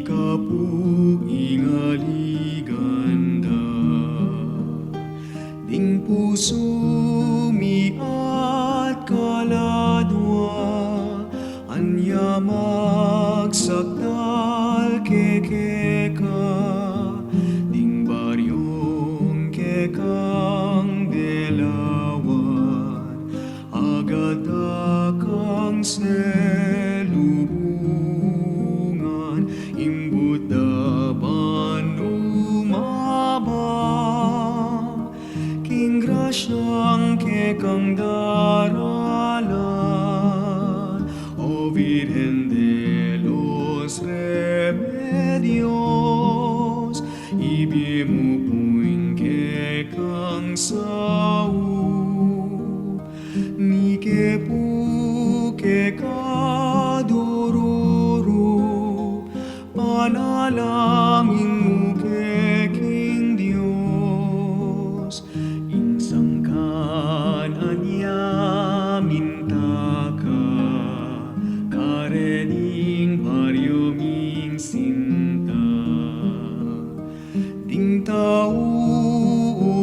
kapuingaliganda, ding puso mi at kaladwa, anya magsakdal kekeka, ding baryong kekang delawan, agada kang selubungan, imbut daban umabang, king grasyang kekang daralan, o Virgen de los Remedios, ibimu puing kekang sau, ni kepu kekadururu, panalangin mo keking Diyos, insangkan anya mintaka, karening paryoming sinta, ding tao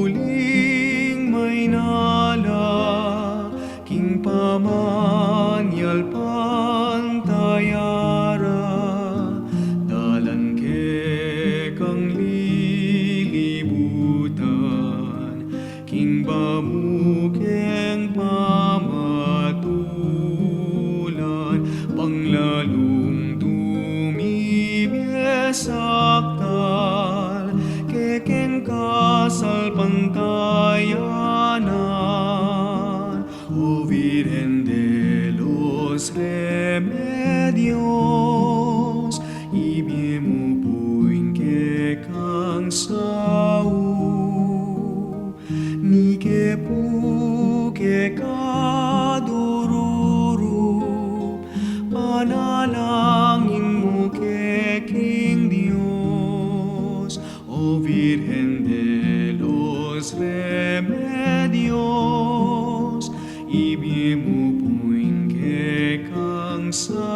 uling may nala, king pamanyal pantayara, dalan kang lilibutan, king bamukeng pamatulan, panglalong tumibiyesaktal, kekeng kasal pantayanan, o Virgen de los Remedios, ibimu puing kekang sau, ni kepu kekadururu, panalangin mo keking Diyos, o Virgen de los Remedios, ibimu puing kekang sau.